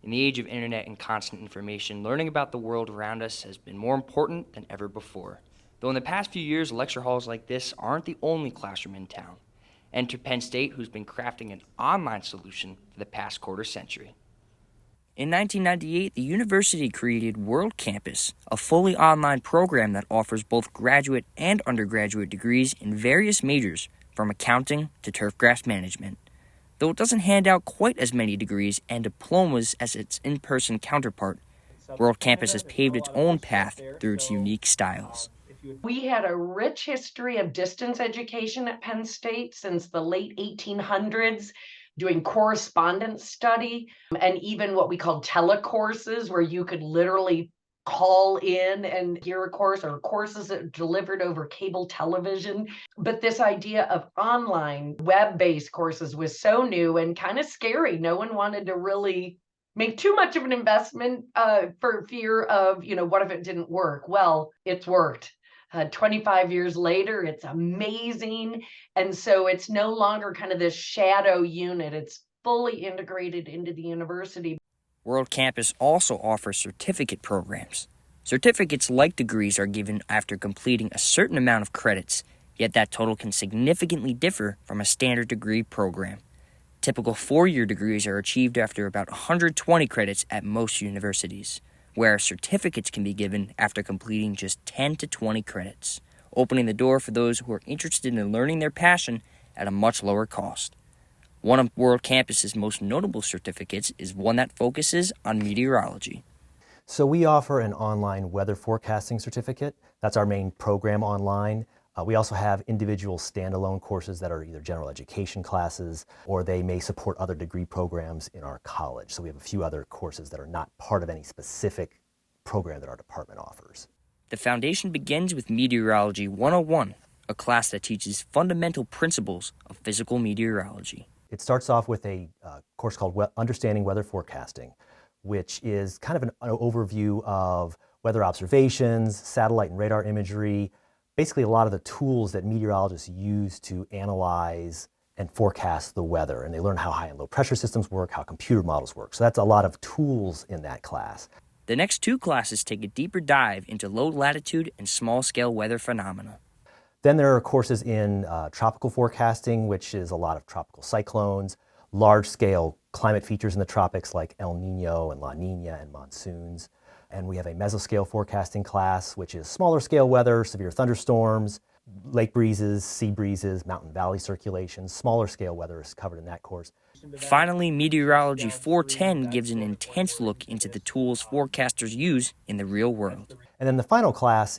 In the age of internet and constant information, learning about the world around us has been more important than ever before. Though in the past few years, lecture halls like this aren't the only classroom in town. Enter Penn State, who's been crafting an online solution for the past quarter century. In 1998, the university created World Campus, a fully online program that offers both graduate and undergraduate degrees in various majors, from accounting to turfgrass management. Though it doesn't hand out quite as many degrees and diplomas as its in-person counterpart, World Campus has paved its own path through its unique styles. We had a rich history of distance education at Penn State since the late 1800s, doing correspondence study and even what we called telecourses, where you could literally call in and hear a course, or courses that are delivered over cable television. But this idea of online web-based courses was so new and kind of scary. No one wanted to really make too much of an investment for fear of, what if it didn't work? Well, it's worked. 25 years later, it's amazing. And so it's no longer kind of this shadow unit. It's fully integrated into the university. World Campus also offers certificate programs. Certificates, like degrees, are given after completing a certain amount of credits, yet that total can significantly differ from a standard degree program. Typical four-year degrees are achieved after about 120 credits at most universities, whereas certificates can be given after completing just 10 to 20 credits, opening the door for those who are interested in learning their passion at a much lower cost. One of World Campus's most notable certificates is one that focuses on meteorology. So we offer an online weather forecasting certificate. That's our main program online. We also have individual standalone courses that are either general education classes, or they may support other degree programs in our college. So we have a few other courses that are not part of any specific program that our department offers. The foundation begins with Meteorology 101, a class that teaches fundamental principles of physical meteorology. It starts off with a course called Understanding Weather Forecasting, which is kind of an overview of weather observations, satellite and radar imagery, basically a lot of the tools that meteorologists use to analyze and forecast the weather. And they learn how high and low pressure systems work, how computer models work. So that's a lot of tools in that class. The next two classes take a deeper dive into low latitude and small-scale weather phenomena. Then there are courses in tropical forecasting, which is a lot of tropical cyclones, large-scale climate features in the tropics like El Nino and La Nina and monsoons. And we have a mesoscale forecasting class, which is smaller scale weather, severe thunderstorms, lake breezes, sea breezes, mountain valley circulations. Smaller scale weather is covered in that course. Finally, Meteorology 410 gives an intense look into the tools forecasters use in the real world. And then the final class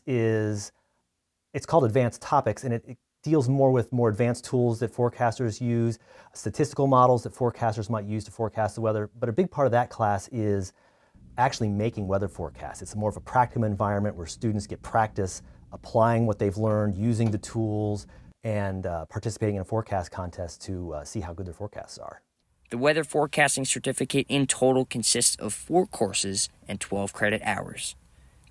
it's called Advanced Topics, and it deals more with more advanced tools that forecasters use, statistical models that forecasters might use to forecast the weather. But a big part of that class is actually making weather forecasts. It's more of a practicum environment where students get practice applying what they've learned, using the tools, and participating in a forecast contest to see how good their forecasts are. The weather forecasting certificate in total consists of 4 courses and 12 credit hours.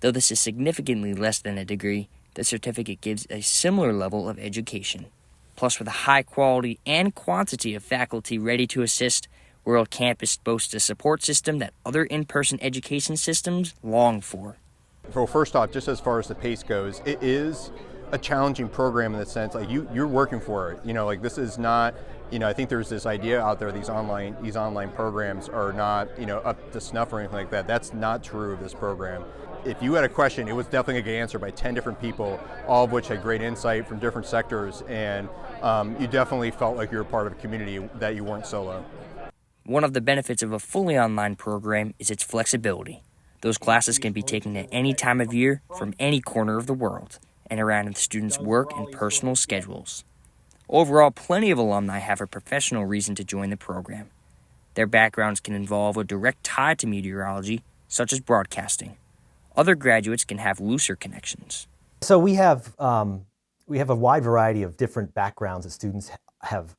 Though this is significantly less than a degree, the certificate gives a similar level of education. Plus, with a high quality and quantity of faculty ready to assist, World Campus boasts a support system that other in-person education systems long for. Well, first off, just as far as the pace goes, it is a challenging program in the sense like you're working for it. This is not, I think there's this idea out there these online programs are not, up to snuff or anything like that. That's not true of this program. If you had a question, it was definitely going to get answered by 10 different people, all of which had great insight from different sectors, and you definitely felt like you were part of a community, that you weren't solo. One of the benefits of a fully online program is its flexibility. Those classes can be taken at any time of year from any corner of the world and around the students' work and personal schedules. Overall, plenty of alumni have a professional reason to join the program. Their backgrounds can involve a direct tie to meteorology, such as broadcasting. Other graduates can have looser connections. So we have a wide variety of different backgrounds that students have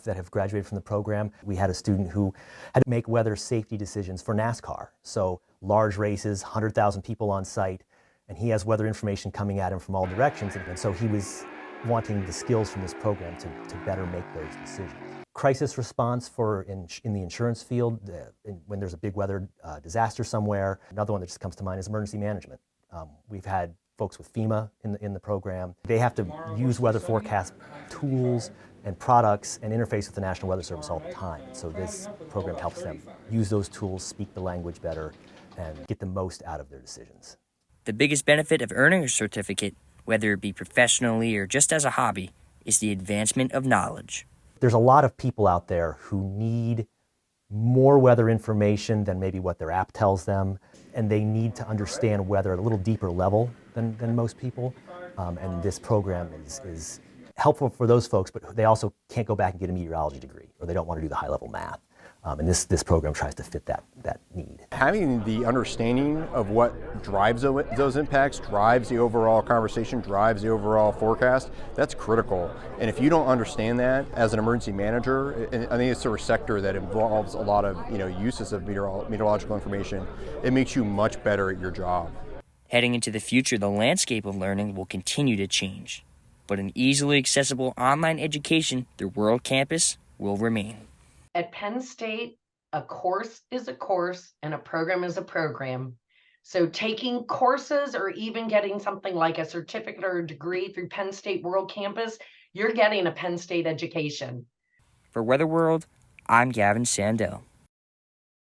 that have graduated from the program. We had a student who had to make weather safety decisions for NASCAR. So large races, 100,000 people on site, and he has weather information coming at him from all directions. And so he was wanting the skills from this program to better make those decisions. crisis response in the insurance field when there's a big weather disaster somewhere. Another one that just comes to mind is emergency management. We've had folks with FEMA in the program. They have to use weather forecast tools and products and interface with the National Weather Service all the time. So this program helps them use those tools, speak the language better, and get the most out of their decisions. The biggest benefit of earning a certificate, whether it be professionally or just as a hobby, is the advancement of knowledge. There's a lot of people out there who need more weather information than maybe what their app tells them, and they need to understand weather at a little deeper level than most people. And this program is helpful for those folks, but they also can't go back and get a meteorology degree, or they don't want to do the high-level math. And this program tries to fit that need. Having the understanding of what drives those impacts, drives the overall conversation, drives the overall forecast, that's critical. And if you don't understand that as an emergency manager, and I think it's a sector that involves a lot of uses of meteorological information, it makes you much better at your job. Heading into the future, the landscape of learning will continue to change, but an easily accessible online education through World Campus will remain. At Penn State, a course is a course and a program is a program. So taking courses or even getting something like a certificate or a degree through Penn State World Campus, you're getting a Penn State education. For Weather World, I'm Gavin Sandel.